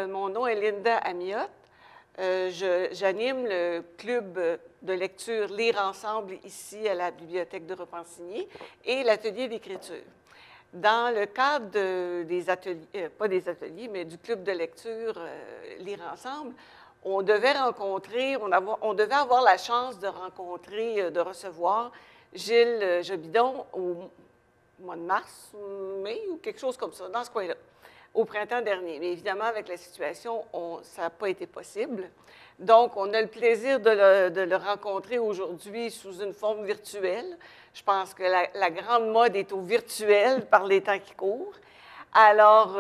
mon nom est Linda Amiotte. J'anime le club de lecture Lire ensemble ici à la Bibliothèque de Repentigny et l'atelier d'écriture. Dans le cadre des ateliers, pas des ateliers, mais du club de lecture Lire ensemble, on devait rencontrer, on devait avoir la chance de rencontrer, de recevoir Gilles Jobidon au mois de mars, mai ou quelque chose comme ça, dans ce coin-là, au printemps dernier. Mais évidemment, avec la situation, ça n'a pas été possible. Donc, on a le plaisir de le rencontrer aujourd'hui sous une forme virtuelle. Je pense que la grande mode est au virtuel par les temps qui courent. Alors,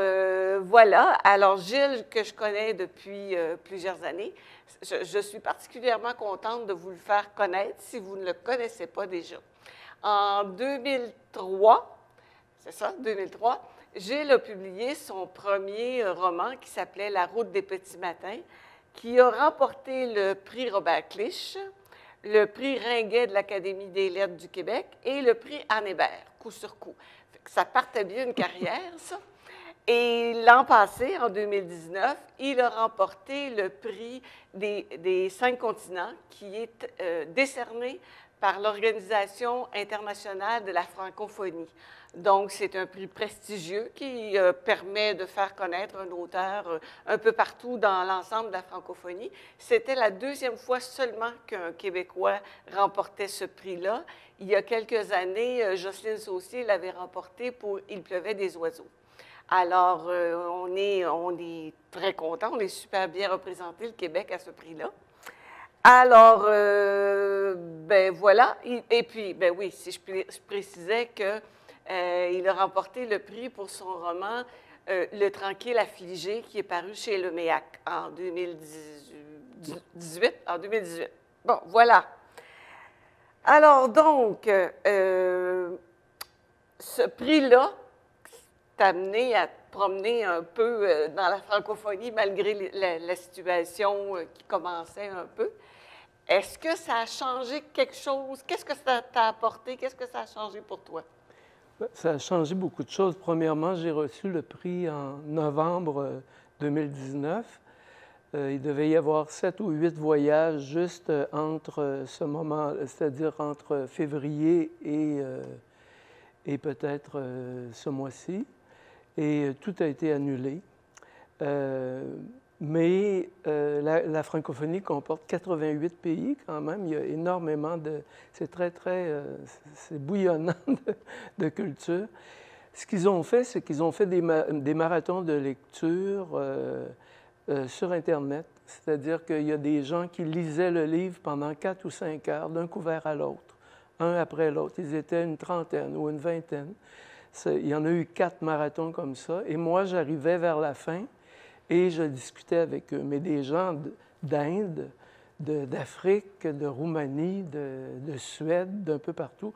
voilà. Alors, Gilles, que je connais depuis plusieurs années, je suis particulièrement contente de vous le faire connaître si vous ne le connaissez pas déjà. En 2003, c'est ça, 2003, Gilles a publié son premier roman qui s'appelait La route des petits matins, qui a remporté le prix Robert Clich, le prix Ringuet de l'Académie des lettres du Québec et le prix Anne Hébert, coup sur coup. Ça partait bien une carrière, ça. Et l'an passé, en 2019, il a remporté le prix des 5 continents qui est décerné par l'Organisation internationale de la francophonie. Donc, c'est un prix prestigieux qui permet de faire connaître un auteur un peu partout dans l'ensemble de la francophonie. C'était la deuxième fois seulement qu'un Québécois remportait ce prix-là. Il y a quelques années, Jocelyne Saucier l'avait remporté pour « Il pleuvait des oiseaux ». Alors, on est très contents, on est super bien représenté, le Québec, à ce prix-là. Alors, ben voilà. Et puis, ben oui, si je précisais qu'il a remporté le prix pour son roman Le Tranquille affligé, qui est paru chez Le Méac en 2018. Bon, voilà. Alors, donc, ce prix-là t'a amené à te promener un peu dans la francophonie malgré la situation qui commençait un peu. Est-ce que ça a changé quelque chose? Qu'est-ce que ça t'a apporté? Qu'est-ce que ça a changé pour toi? Ça a changé beaucoup de choses. Premièrement, j'ai reçu le prix en novembre 2019. Il devait y avoir 7 ou 8 voyages juste entre ce moment, c'est-à-dire entre février et peut-être ce mois-ci. Et tout a été annulé. Mais la francophonie comporte 88 pays quand même. Il y a énormément de... C'est c'est bouillonnant de culture. Ce qu'ils ont fait, c'est qu'ils ont fait des marathons de lecture sur Internet. C'est-à-dire qu'il y a des gens qui lisaient le livre pendant 4 ou 5 heures, d'un couvert à l'autre, un après l'autre. Ils étaient une trentaine ou une vingtaine. Il y en a eu 4 marathons comme ça. Et moi, j'arrivais vers la fin et je discutais avec eux. Mais des gens d'Inde, d'Afrique, de Roumanie, de Suède, d'un peu partout,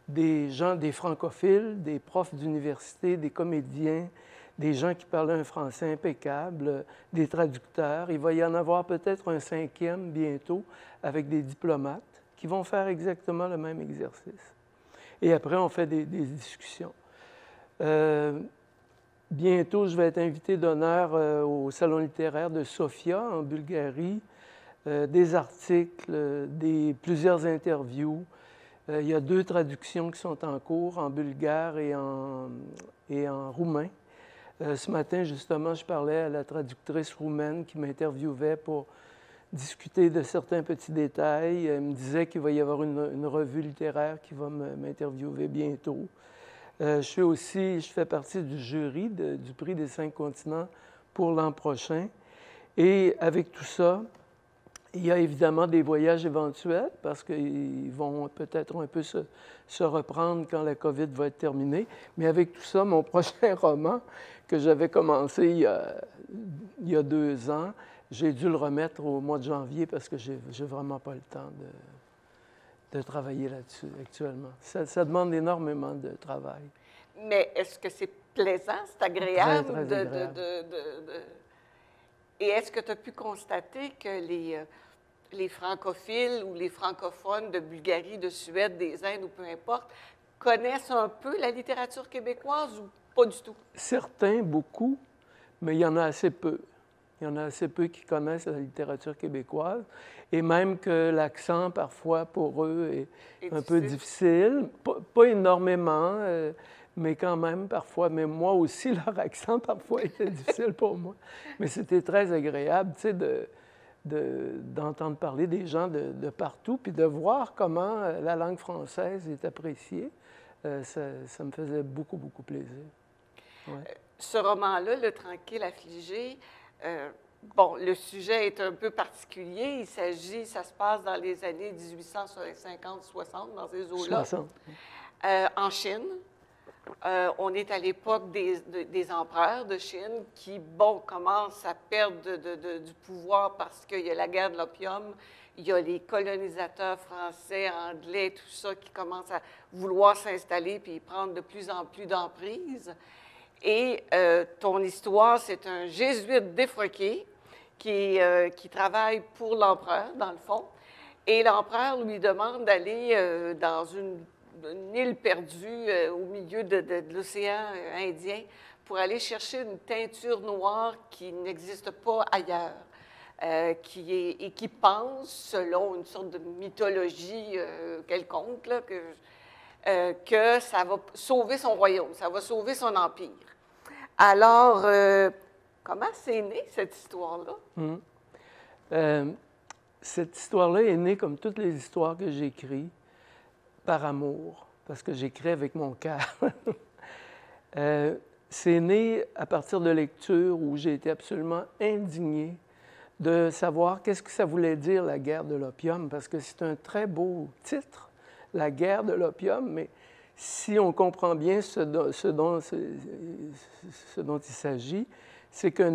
des gens, des francophiles, des profs d'université, des comédiens, des gens qui parlaient un français impeccable, des traducteurs. Il va y en avoir peut-être un 5e bientôt avec des diplomates qui vont faire exactement le même exercice. Et après, on fait des discussions. Bientôt, je vais être invité d'honneur au Salon littéraire de Sofia, en Bulgarie. Des articles, plusieurs interviews. Il y a 2 traductions qui sont en cours, en bulgare et en roumain. Ce matin, justement, je parlais à la traductrice roumaine qui m'interviewait pour discuter de certains petits détails. Elle me disait qu'il va y avoir une revue littéraire qui va m'interviewer bientôt. Je fais partie du jury du prix des 5 continents pour l'an prochain. Et avec tout ça, il y a évidemment des voyages éventuels parce qu'ils vont peut-être un peu se reprendre quand la COVID va être terminée. Mais avec tout ça, mon prochain roman que j'avais commencé il y a 2 ans, j'ai dû le remettre au mois de janvier parce que j'ai vraiment pas le temps de travailler là-dessus actuellement. Ça demande énormément de travail. Mais est-ce que c'est plaisant, c'est agréable? Très, très agréable. Et est-ce que tu as pu constater que les francophiles ou les francophones de Bulgarie, de Suède, des Indes ou peu importe, connaissent un peu la littérature québécoise ou pas du tout? Certains, beaucoup, mais il y en a assez peu. Il y en a assez peu qui connaissent la littérature québécoise. Et même que l'accent, parfois, pour eux, est un peu difficile. Pas énormément, mais quand même, parfois. Mais moi aussi, leur accent, parfois, était difficile pour moi. Mais c'était très agréable, tu sais, d'entendre parler des gens de partout, puis de voir comment la langue française est appréciée. Ça me faisait beaucoup, beaucoup plaisir. Ouais. Ce roman-là, Le Tranquille affligé, bon, le sujet est un peu particulier. Ça se passe dans les années 1850-60, dans ces eaux-là, en Chine. On est à l'époque des empereurs de Chine qui, bon, commencent à perdre du pouvoir parce qu'il y a la guerre de l'opium, il y a les colonisateurs français, anglais, tout ça qui commencent à vouloir s'installer puis prendre de plus en plus d'emprise. Et ton histoire, c'est un jésuite défroqué qui travaille pour l'empereur, dans le fond. Et l'empereur lui demande d'aller dans une île perdue au milieu de l'océan Indien pour aller chercher une teinture noire qui n'existe pas ailleurs, et qui pense, selon une sorte de mythologie quelconque, là, que ça va sauver son royaume, ça va sauver son empire. Alors, comment c'est né, cette histoire-là? Cette histoire-là est née, comme toutes les histoires que j'écris, par amour, parce que j'écris avec mon cœur. C'est né à partir de lectures où j'ai été absolument indigné de savoir qu'est-ce que ça voulait dire, la guerre de l'opium, parce que c'est un très beau titre, la guerre de l'opium, mais si on comprend bien ce dont il s'agit, c'est qu'un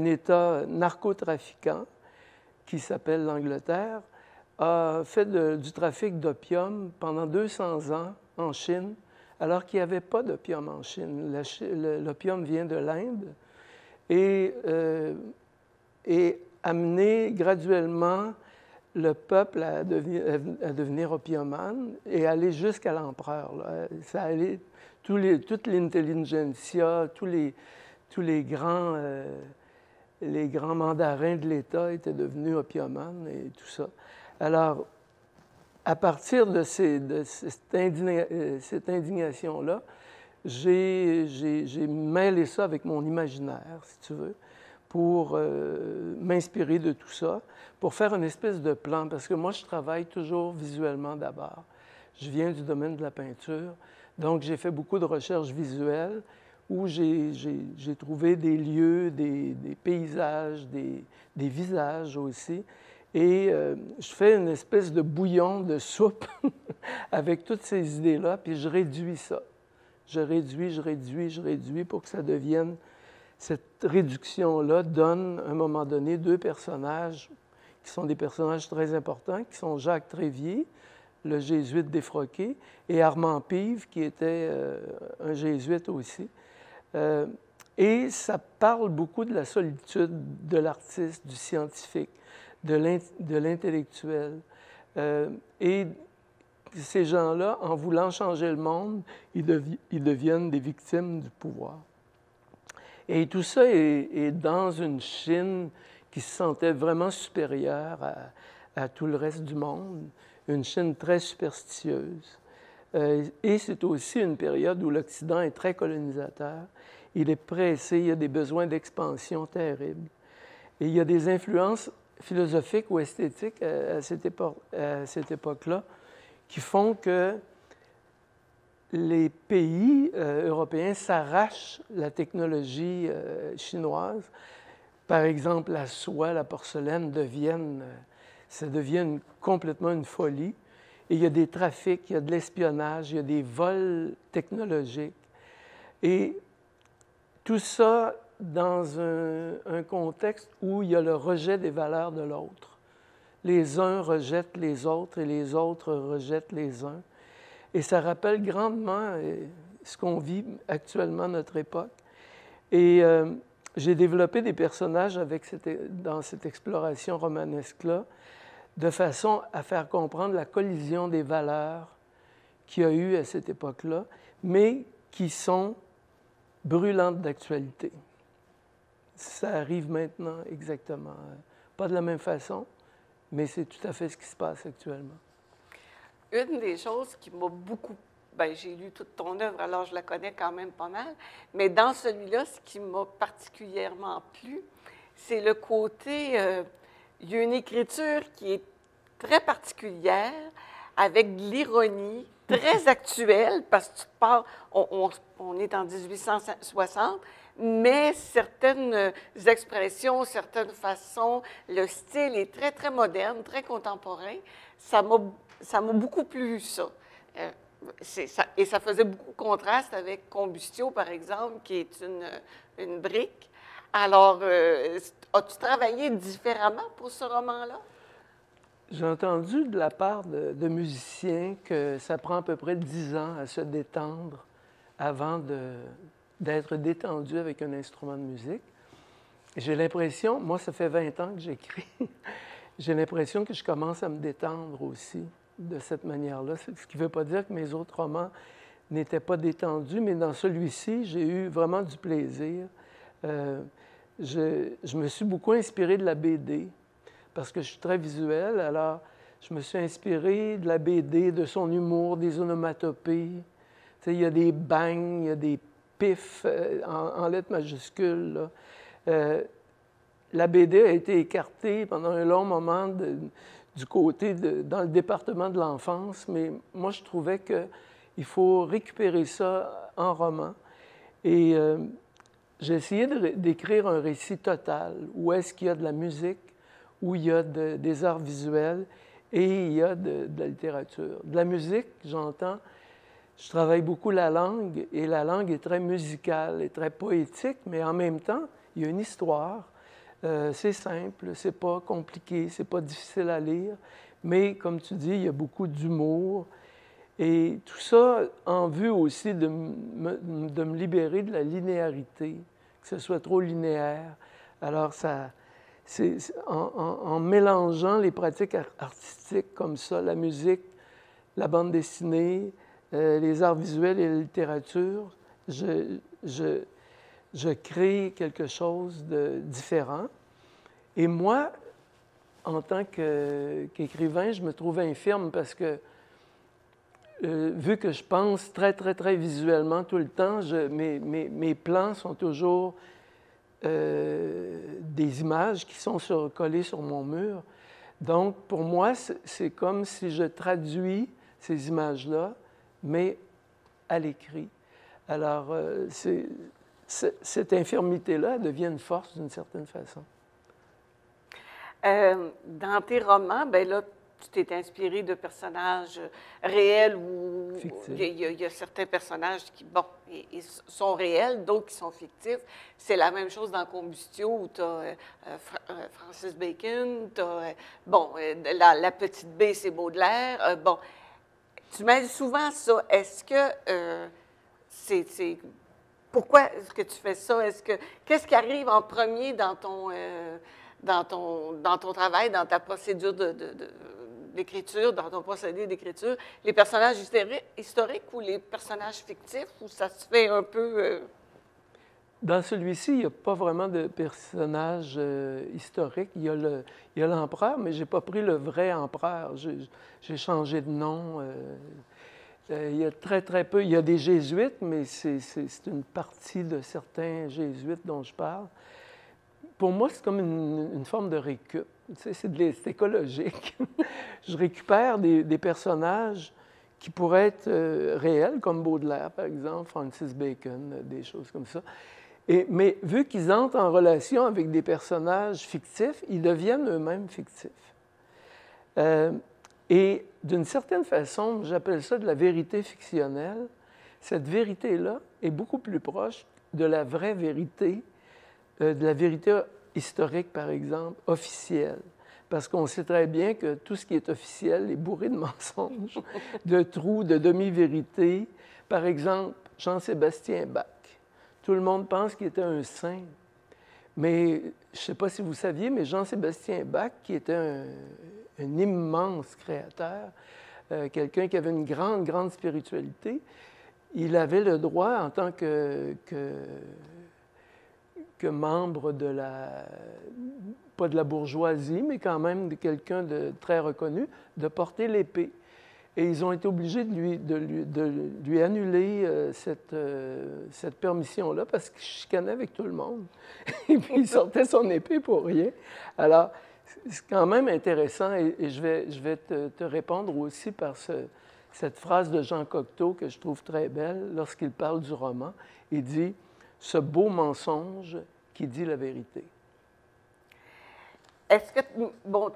État narcotrafiquant qui s'appelle l'Angleterre a fait du trafic d'opium pendant 200 ans en Chine, alors qu'il n'y avait pas d'opium en Chine. L'opium vient de l'Inde et amené graduellement le peuple à devenir opiumane et aller jusqu'à l'empereur. Ça allait, toute l'intelligentsia, tous les grands mandarins de l'État étaient devenus opiomanes et tout ça. Alors, à partir de cette indignation-là, j'ai mêlé ça avec mon imaginaire, si tu veux, pour m'inspirer de tout ça, pour faire une espèce de plan, parce que moi, je travaille toujours visuellement d'abord. Je viens du domaine de la peinture, donc j'ai fait beaucoup de recherches visuelles où j'ai trouvé des lieux, des paysages, des visages aussi, et je fais une espèce de bouillon, de soupe avec toutes ces idées-là, puis je réduis ça. Je réduis pour que ça devienne... Cette réduction-là donne, à un moment donné, deux personnages qui sont des personnages très importants, qui sont Jacques Trévier, le jésuite défroqué, et Armand Pive, qui était un jésuite aussi. Et ça parle beaucoup de la solitude de l'artiste, du scientifique, de l'intellectuel. Et ces gens-là, en voulant changer le monde, ils deviennent des victimes du pouvoir. Et tout ça est dans une Chine qui se sentait vraiment supérieure à tout le reste du monde, une Chine très superstitieuse. Et c'est aussi une période où l'Occident est très colonisateur. Il est pressé, il y a des besoins d'expansion terribles. Et il y a des influences philosophiques ou esthétiques à cette époque-là qui font que les pays européens s'arrachent la technologie chinoise. Par exemple, la soie, la porcelaine ça devient complètement une folie. Et il y a des trafics, il y a de l'espionnage, il y a des vols technologiques. Et tout ça dans un contexte où il y a le rejet des valeurs de l'autre. Les uns rejettent les autres et les autres rejettent les uns. Et ça rappelle grandement ce qu'on vit actuellement à notre époque. Et j'ai développé des personnages dans cette exploration romanesque-là, de façon à faire comprendre la collision des valeurs qu'il y a eu à cette époque-là, mais qui sont brûlantes d'actualité. ça arrive maintenant exactement. Pas de la même façon, mais c'est tout à fait ce qui se passe actuellement. Une des choses qui m'a beaucoup... Bien, j'ai lu toute ton œuvre, alors je la connais quand même pas mal, mais dans celui-là, ce qui m'a particulièrement plu, c'est le côté... il y a une écriture qui est très particulière, avec de l'ironie, très actuelle, parce que tu parles... On est en 1860, mais certaines expressions, certaines façons, le style est très, très moderne, très contemporain. Ça m'a beaucoup plu, ça. Et ça faisait beaucoup contraste avec Combustio, par exemple, qui est une brique. Alors, as-tu travaillé différemment pour ce roman-là? J'ai entendu de la part de musiciens que ça prend à peu près 10 ans à se détendre avant d'être détendu avec un instrument de musique. J'ai l'impression, moi ça fait 20 ans que j'écris, j'ai l'impression que je commence à me détendre aussi de cette manière-là. Ce qui ne veut pas dire que mes autres romans n'étaient pas détendus, mais dans celui-ci, j'ai eu vraiment du plaisir. Je me suis beaucoup inspiré de la BD, parce que je suis très visuel, alors je me suis inspiré de la BD, de son humour, des onomatopées. Tu sais, il y a des bangs, il y a des pifs en lettres majuscules, là. La BD a été écartée pendant un long moment du côté dans le département de l'enfance, mais moi, je trouvais qu'il faut récupérer ça en roman. Et j'ai essayé d'écrire un récit total, où est-ce qu'il y a de la musique, où il y a des arts visuels et il y a de la littérature. De la musique, j'entends, je travaille beaucoup la langue, et la langue est très musicale et très poétique, mais en même temps, il y a une histoire. C'est simple, c'est pas compliqué, c'est pas difficile à lire, mais comme tu dis, il y a beaucoup d'humour. Et tout ça en vue aussi de me libérer de la linéarité, que ce soit trop linéaire. Alors, en mélangeant les pratiques artistiques comme ça, la musique, la bande dessinée, les arts visuels et la littérature, je crée quelque chose de différent. Et moi, en tant qu'écrivain, je me trouve infirme parce que, vu que je pense très, très, très visuellement tout le temps, mes plans sont toujours des images qui sont collées sur mon mur. Donc, pour moi, c'est comme si je traduis ces images-là, mais à l'écrit. Alors, cette infirmité-là devient une force d'une certaine façon. Dans tes romans, bien là, tu t'es inspiré de personnages réels ou il y a certains personnages qui, bon, ils sont réels, d'autres qui sont fictifs. C'est la même chose dans Combustio où tu as Francis Bacon, tu as, bon, la petite B, c'est Baudelaire. Bon, tu m'as dit souvent ça. Est-ce que c'est pourquoi est-ce que tu fais ça? Qu'est-ce qui arrive en premier dans ton travail, dans ta procédure d'écriture, dans ton procédé d'écriture, les personnages historiques ou les personnages fictifs, ou ça se fait un peu... Dans celui-ci, il n'y a pas vraiment de personnage historique. Il y a l'empereur, mais je n'ai pas pris le vrai empereur. J'ai changé de nom. Il y a très, très peu. Il y a des jésuites, mais c'est une partie de certains jésuites dont je parle. Pour moi, c'est comme une forme de récup. Tu sais, c'est écologique. Je récupère des personnages qui pourraient être réels, comme Baudelaire, par exemple, Francis Bacon, des choses comme ça. Mais vu qu'ils entrent en relation avec des personnages fictifs, ils deviennent eux-mêmes fictifs. Et d'une certaine façon, j'appelle ça de la vérité fictionnelle. Cette vérité-là est beaucoup plus proche de la vraie vérité, de la vérité historique, par exemple, officielle. Parce qu'on sait très bien que tout ce qui est officiel est bourré de mensonges, de trous, de demi-vérités. Par exemple, Jean-Sébastien Bach. Tout le monde pense qu'il était un saint. Mais je ne sais pas si vous saviez, mais Jean-Sébastien Bach, qui était un immense créateur, quelqu'un qui avait une grande, grande spiritualité, il avait le droit, en tant que membre de pas de la bourgeoisie, mais quand même de quelqu'un de très reconnu, de porter l'épée. Et ils ont été obligés de lui annuler cette permission-là parce qu'il chicanait avec tout le monde. Et puis il sortait son épée pour rien. Alors, c'est quand même intéressant et je vais te répondre aussi par cette phrase de Jean Cocteau que je trouve très belle lorsqu'il parle du roman. Il dit « Ce beau mensonge qui dit la vérité ». Est-ce que, bon,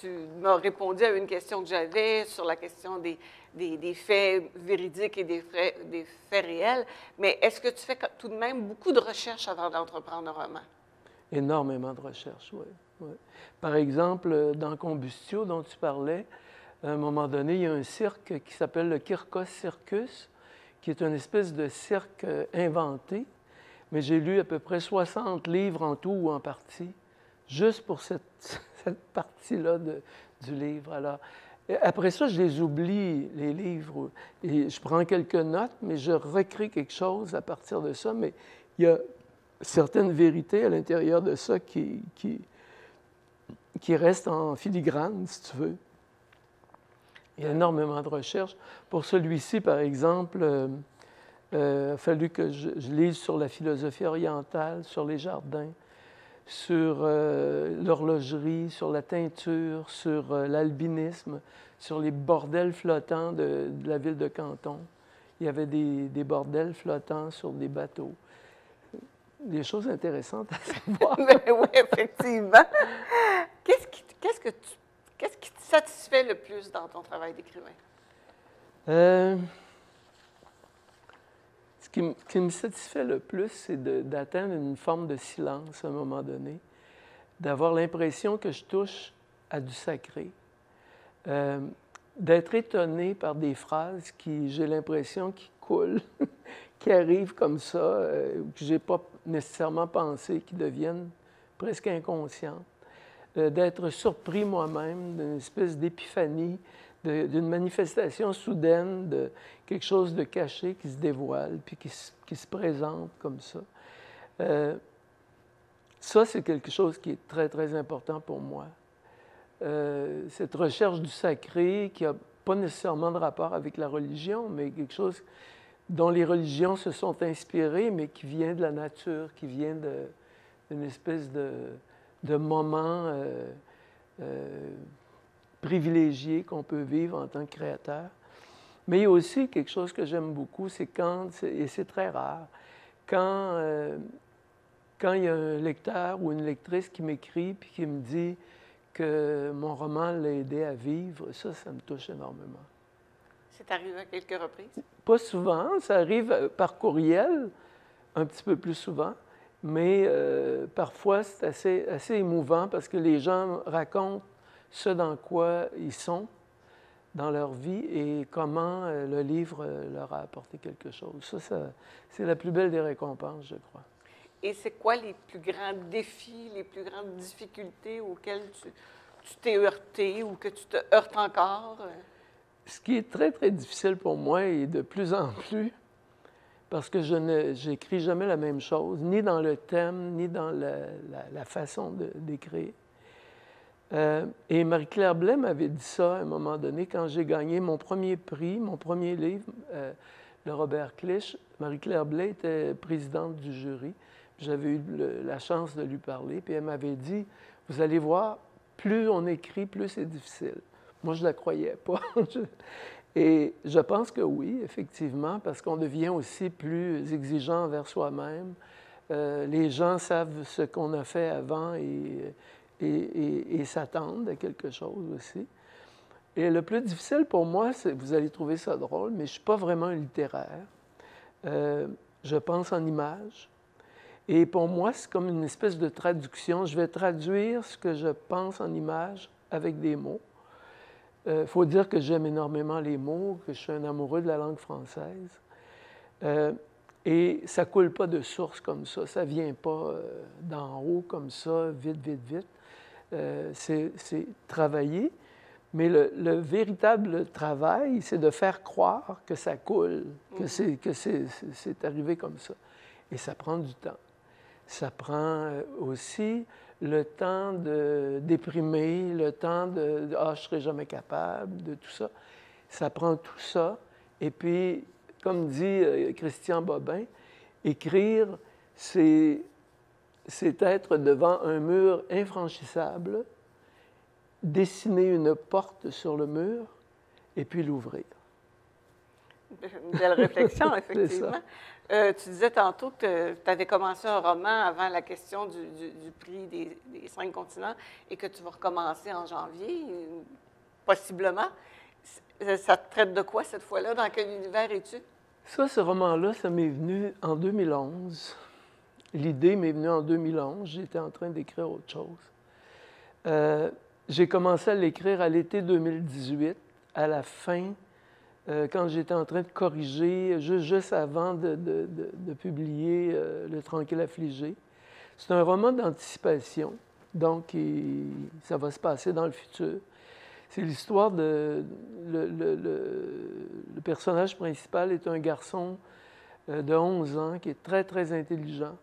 tu m'as répondu à une question que j'avais sur la question des faits véridiques et des faits réels, mais est-ce que tu fais tout de même beaucoup de recherches avant d'entreprendre un roman? Énormément de recherches, oui. Oui. Par exemple, dans Combustio, dont tu parlais, à un moment donné, il y a un cirque qui s'appelle le Kirkos Circus, qui est une espèce de cirque inventé, mais j'ai lu à peu près 60 livres en tout ou en partie, juste pour cette partie-là du livre. Alors, après ça, je les oublie, les livres, et je prends quelques notes, mais je recrée quelque chose à partir de ça, mais il y a certaines vérités à l'intérieur de ça qui restent en filigrane, si tu veux. Il y a énormément de recherches. Pour celui-ci, par exemple, il a fallu que je lise sur la philosophie orientale, sur les jardins, sur l'horlogerie, sur la teinture, sur l'albinisme, sur les bordels flottants de la ville de Canton. Il y avait des bordels flottants sur des bateaux. Des choses intéressantes à savoir. Oui, effectivement. Qu'est-ce qui te satisfait le plus dans ton travail d'écrivain? Ce qui me satisfait le plus, c'est d'atteindre une forme de silence à un moment donné, d'avoir l'impression que je touche à du sacré, d'être étonné par des phrases qui, j'ai l'impression, qui coulent, qui arrivent comme ça, que je n'ai pas nécessairement pensé, qui deviennent presque inconscientes, d'être surpris moi-même d'une espèce d'épiphanie, d'une manifestation soudaine de quelque chose de caché qui se dévoile, puis qui se présente comme ça. Ça, c'est quelque chose qui est très, très important pour moi. Cette recherche du sacré qui n'a pas nécessairement de rapport avec la religion, mais quelque chose dont les religions se sont inspirées, mais qui vient de la nature, qui vient d'une espèce de moment privilégié qu'on peut vivre en tant que créateur. Mais il y a aussi quelque chose que j'aime beaucoup, c'est et c'est très rare, quand il y a un lecteur ou une lectrice qui m'écrit puis qui me dit que mon roman l'a aidé à vivre, ça me touche énormément. C'est arrivé à quelques reprises? Pas souvent, ça arrive par courriel, un petit peu plus souvent, mais parfois c'est assez émouvant parce que les gens racontent ce dans quoi ils sont dans leur vie et comment le livre leur a apporté quelque chose. Ça c'est la plus belle des récompenses, je crois. Et c'est quoi les plus grands défis, les plus grandes difficultés auxquelles tu t'es heurté ou que tu te heurtes encore? Ce qui est très, très difficile pour moi et de plus en plus, parce que je n'écris jamais la même chose, ni dans le thème, ni dans la façon d'écrire. Et Marie-Claire Blais m'avait dit ça à un moment donné, quand j'ai gagné mon premier prix, mon premier livre, le Robert Clich. Marie-Claire Blais était présidente du jury. J'avais eu la chance de lui parler, puis elle m'avait dit, « Vous allez voir, plus on écrit, plus c'est difficile. » Moi, je ne la croyais pas. Et je pense que oui, effectivement, parce qu'on devient aussi plus exigeant envers soi-même. Les gens savent ce qu'on a fait avant et s'attendent à quelque chose aussi. Et le plus difficile pour moi, c'est, vous allez trouver ça drôle, mais je ne suis pas vraiment un littéraire. Je pense en images. Et pour moi, c'est comme une espèce de traduction. Je vais traduire ce que je pense en images avec des mots. Il faut dire que j'aime énormément les mots, que je suis un amoureux de la langue française. Et ça ne coule pas de source comme ça. Ça ne vient pas d'en haut comme ça, vite, vite, vite. C'est travailler. Mais le véritable travail, c'est de faire croire que ça coule, que c'est arrivé comme ça. Et ça prend du temps. Ça prend aussi le temps de déprimer, le temps de « ah, je ne serai jamais capable », de tout ça. Ça prend tout ça. Et puis, comme dit Christian Bobin, écrire, c'est être devant un mur infranchissable, dessiner une porte sur le mur et puis l'ouvrir. Une belle réflexion, effectivement. Tu disais tantôt que tu avais commencé un roman avant la question du prix des 5 continents et que tu vas recommencer en janvier, possiblement. Ça te traite de quoi cette fois-là? Dans quel univers es-tu? Ça, ce roman-là, ça m'est venu en 2011. L'idée m'est venue en 2011. J'étais en train d'écrire autre chose. J'ai commencé à l'écrire à l'été 2018, à la fin, quand j'étais en train de corriger, juste avant de publier Le Tranquille Affligé. C'est un roman d'anticipation, donc ça va se passer dans le futur. C'est l'histoire de... Le personnage principal est un garçon de 11 ans qui est très, très intelligent.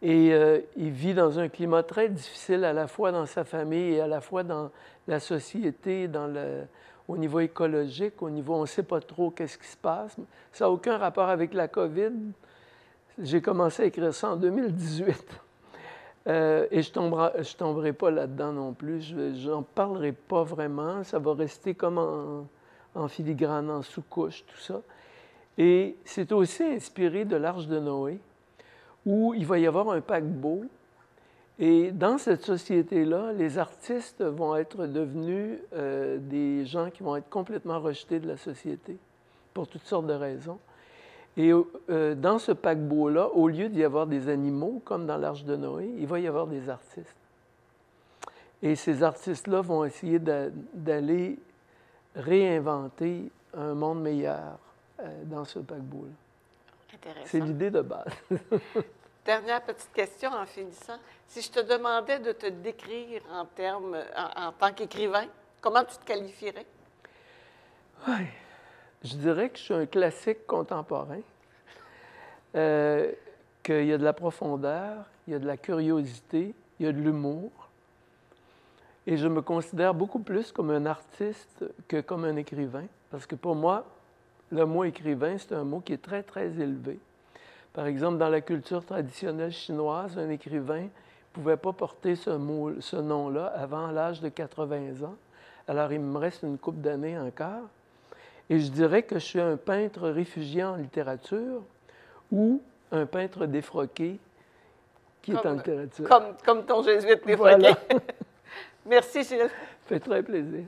Et il vit dans un climat très difficile, à la fois dans sa famille et à la fois dans la société, au niveau écologique, au niveau on ne sait pas trop qu'est-ce qui se passe. Ça n'a aucun rapport avec la COVID. J'ai commencé à écrire ça en 2018. Et je ne tomberai pas là-dedans non plus. Je n'en parlerai pas vraiment. Ça va rester comme en filigrane, en sous-couche, tout ça. Et c'est aussi inspiré de l'Arche de Noé, où il va y avoir un paquebot. Et dans cette société-là, les artistes vont être devenus des gens qui vont être complètement rejetés de la société, pour toutes sortes de raisons. Et dans ce paquebot-là, au lieu d'y avoir des animaux, comme dans l'Arche de Noé, il va y avoir des artistes. Et ces artistes-là vont essayer d'aller réinventer un monde meilleur dans ce paquebot-là. Intéressant. C'est l'idée de base. Dernière petite question en finissant. Si je te demandais de te décrire en tant qu'écrivain, comment tu te qualifierais? Oui. Je dirais que je suis un classique contemporain, qu'il y a de la profondeur, il y a de la curiosité, il y a de l'humour. Et je me considère beaucoup plus comme un artiste que comme un écrivain, parce que pour moi, le mot écrivain, c'est un mot qui est très, très élevé. Par exemple, dans la culture traditionnelle chinoise, un écrivain ne pouvait pas porter ce nom-là avant l'âge de 80 ans. Alors, il me reste une couple d'années encore. Et je dirais que je suis un peintre réfugié en littérature ou un peintre défroqué qui est en littérature. Comme ton jésuite défroqué. Voilà. Merci, Gilles. Ça fait très plaisir.